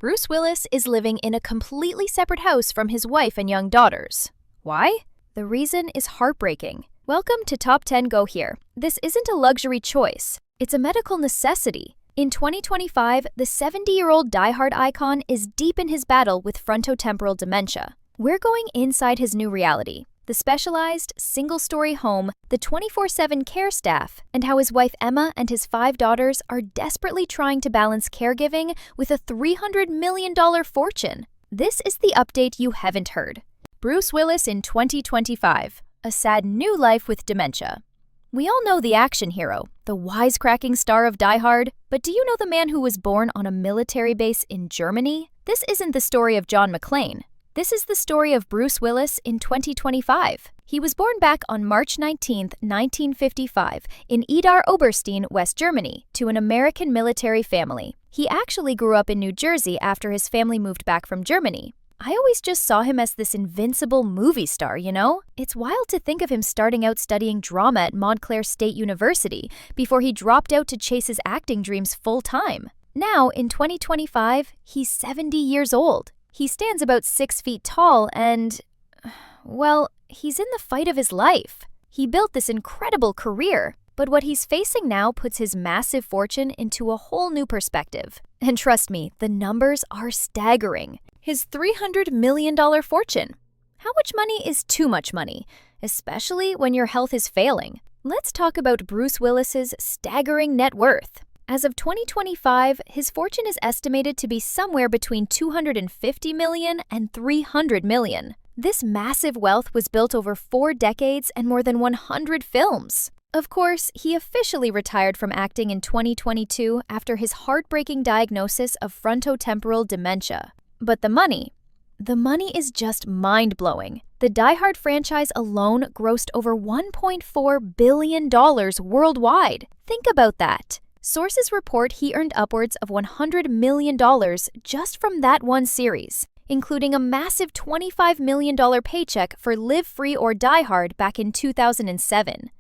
Bruce Willis is living in a completely separate house from his wife and young daughters. Why? The reason is heartbreaking. Welcome to Top 10 Go Here. This isn't a luxury choice. It's a medical necessity. In 2025, the 70-year-old diehard icon is deep in his battle with frontotemporal dementia. We're going inside his new reality, the specialized, single-story home, the 24/7 care staff, and how his wife Emma and his 5 daughters are desperately trying to balance caregiving with a $300 million fortune. This is the update you haven't heard. Bruce Willis in 2025, a sad new life with dementia. We all know the action hero, the wisecracking star of Die Hard, but do you know the man who was born on a military base in Germany? This isn't the story of John McClane. This is the story of Bruce Willis in 2025. He was born back on March 19, 1955, in Idar Oberstein, West Germany, to an American military family. He actually grew up in New Jersey after his family moved back from Germany. I always just saw him as this invincible movie star, you know? It's wild to think of him starting out studying drama at Montclair State University before he dropped out to chase his acting dreams full-time. Now, in 2025, he's 70 years old. He stands about 6 feet tall and, well, he's in the fight of his life. He built this incredible career, but what he's facing now puts his massive fortune into a whole new perspective. And trust me, the numbers are staggering. His $300 million fortune. How much money is too much money, especially when your health is failing? Let's talk about Bruce Willis's staggering net worth. As of 2025, his fortune is estimated to be somewhere between $250 million and $300 million. This massive wealth was built over 4 decades and more than 100 films. Of course, he officially retired from acting in 2022 after his heartbreaking diagnosis of frontotemporal dementia. But the money is just mind-blowing. The Die Hard franchise alone grossed over $1.4 billion worldwide. Think about that. Sources report he earned upwards of $100 million just from that one series, including a massive $25 million paycheck for Live Free or Die Hard back in 2007.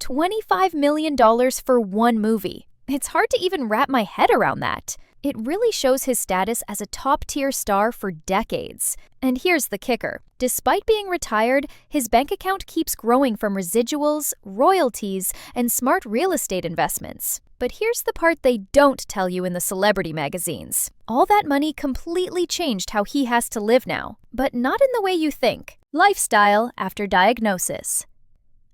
$25 million for one movie. It's hard to even wrap my head around that. It really shows his status as a top-tier star for decades. And here's the kicker. Despite being retired, his bank account keeps growing from residuals, royalties, and smart real estate investments. But here's the part they don't tell you in the celebrity magazines. All that money completely changed how he has to live now, but not in the way you think. Lifestyle after diagnosis.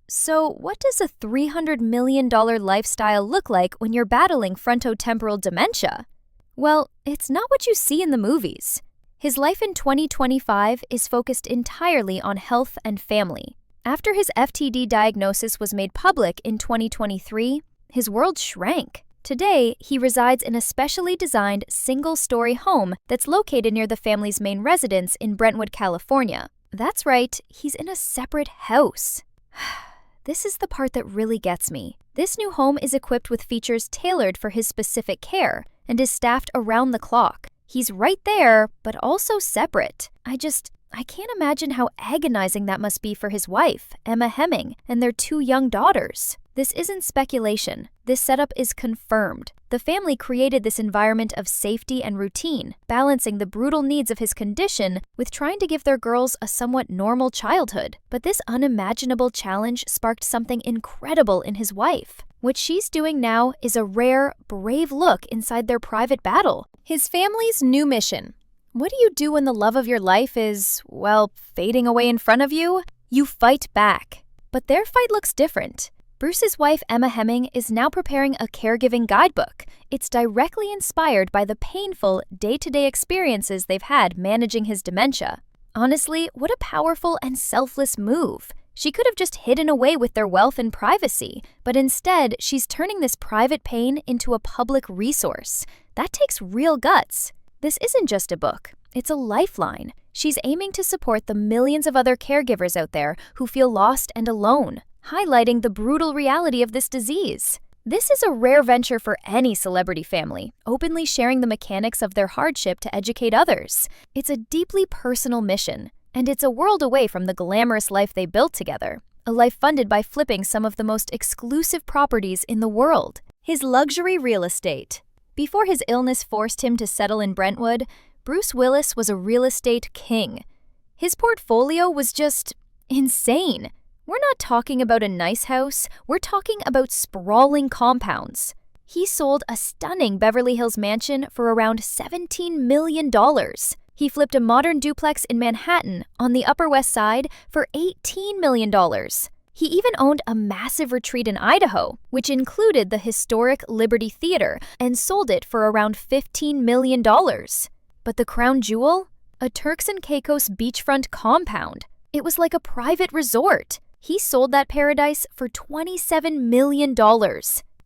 So, what does a $300 million lifestyle look like when you're battling frontotemporal dementia? Well, it's not what you see in the movies. His life in 2025 is focused entirely on health and family. After his FTD diagnosis was made public in 2023, his world shrank. Today, he resides in a specially designed single-story home that's located near the family's main residence in Brentwood, California. That's right, he's in a separate house. This is the part that really gets me. This new home is equipped with features tailored for his specific care and is staffed around the clock. He's right there, but also separate. I can't imagine how agonizing that must be for his wife, Emma Hemming, and their 2 young daughters. This isn't speculation. This setup is confirmed. The family created this environment of safety and routine, balancing the brutal needs of his condition with trying to give their girls a somewhat normal childhood. But this unimaginable challenge sparked something incredible in his wife. What she's doing now is a rare, brave look inside their private battle. His family's new mission. What do you do when the love of your life is, well, fading away in front of you? You fight back. But their fight looks different. Bruce's wife, Emma Hemming, is now preparing a caregiving guidebook. It's directly inspired by the painful, day-to-day experiences they've had managing his dementia. Honestly, what a powerful and selfless move. She could have just hidden away with their wealth and privacy, but instead, she's turning this private pain into a public resource. That takes real guts. This isn't just a book. It's a lifeline. She's aiming to support the millions of other caregivers out there who feel lost and alone, highlighting the brutal reality of this disease. This is a rare venture for any celebrity family, openly sharing the mechanics of their hardship to educate others. It's a deeply personal mission, and it's a world away from the glamorous life they built together, a life funded by flipping some of the most exclusive properties in the world. His luxury real estate. Before his illness forced him to settle in Brentwood, Bruce Willis was a real estate king. His portfolio was just insane. We're not talking about a nice house, we're talking about sprawling compounds. He sold a stunning Beverly Hills mansion for around $17 million. He flipped a modern duplex in Manhattan on the Upper West Side for $18 million. He even owned a massive retreat in Idaho, which included the historic Liberty Theater, and sold it for around $15 million. But the crown jewel? A Turks and Caicos beachfront compound. It was like a private resort. He sold that paradise for $27 million.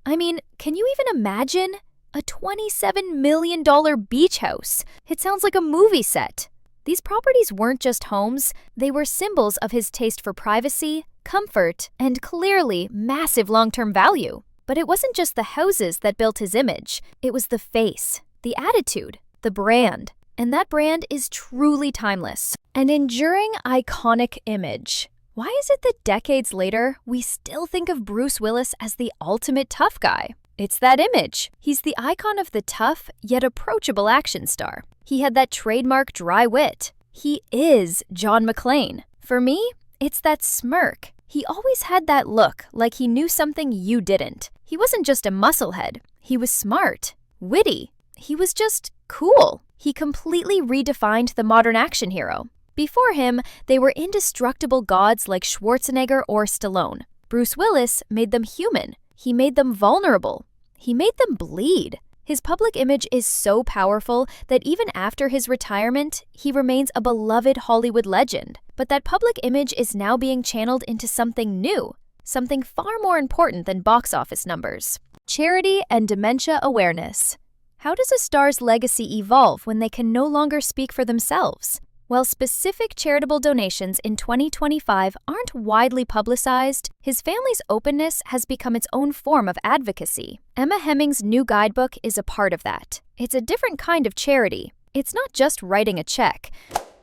I mean, can you even imagine? A $27 million beach house. It sounds like a movie set. These properties weren't just homes, they were symbols of his taste for privacy, comfort, and clearly massive long-term value. But it wasn't just the houses that built his image, it was the face, the attitude, the brand. And that brand is truly timeless. An enduring, iconic image. Why is it that decades later, we still think of Bruce Willis as the ultimate tough guy? It's that image. He's the icon of the tough, yet approachable action star. He had that trademark dry wit. He is John McClane. For me, it's that smirk. He always had that look like he knew something you didn't. He wasn't just a musclehead. He was smart, witty. He was just cool. He completely redefined the modern action hero. Before him, they were indestructible gods like Schwarzenegger or Stallone. Bruce Willis made them human. He made them vulnerable. He made them bleed. His public image is so powerful that even after his retirement, he remains a beloved Hollywood legend. But that public image is now being channeled into something new, something far more important than box office numbers. Charity and dementia awareness. How does a star's legacy evolve when they can no longer speak for themselves? While specific charitable donations in 2025 aren't widely publicized, his family's openness has become its own form of advocacy. Emma Hemming's new guidebook is a part of that. It's a different kind of charity. It's not just writing a check.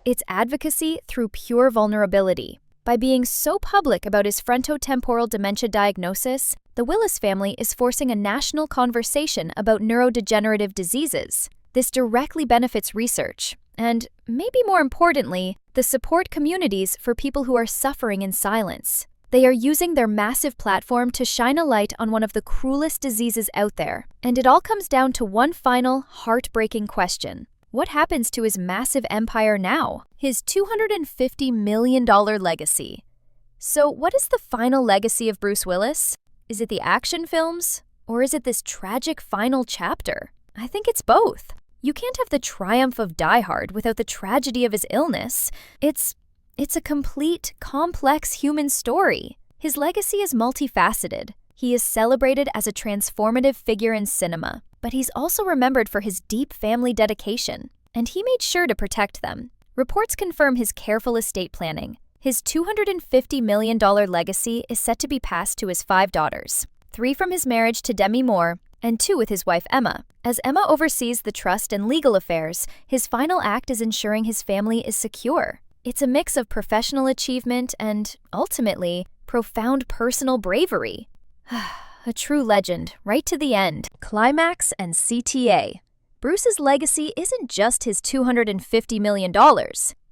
It's advocacy through pure vulnerability. By being so public about his frontotemporal dementia diagnosis, the Willis family is forcing a national conversation about neurodegenerative diseases. This directly benefits research. And, maybe more importantly, the support communities for people who are suffering in silence. They are using their massive platform to shine a light on one of the cruelest diseases out there. And it all comes down to one final, heartbreaking question. What happens to his massive empire now? His $250 million legacy. So, what is the final legacy of Bruce Willis? Is it the action films? Or is it this tragic final chapter? I think it's both. You can't have the triumph of Die Hard without the tragedy of his illness. It's a complete, complex human story. His legacy is multifaceted. He is celebrated as a transformative figure in cinema, but he's also remembered for his deep family dedication, and he made sure to protect them. Reports confirm his careful estate planning. His $250 million legacy is set to be passed to his 5 daughters, 3 from his marriage to Demi Moore, and 2 with his wife Emma. As Emma oversees the trust and legal affairs, his final act is ensuring his family is secure. It's a mix of professional achievement and, ultimately, profound personal bravery. A true legend, right to the end. Climax and CTA. Bruce's legacy isn't just his $250 million.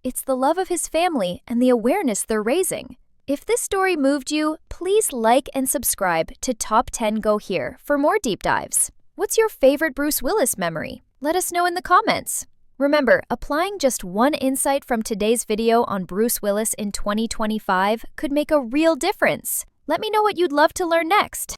It's the love of his family and the awareness they're raising. If this story moved you, please like and subscribe to Top 10 Go Here for more deep dives. What's your favorite Bruce Willis memory? Let us know in the comments. Remember, applying just one insight from today's video on Bruce Willis in 2025 could make a real difference. Let me know what you'd love to learn next.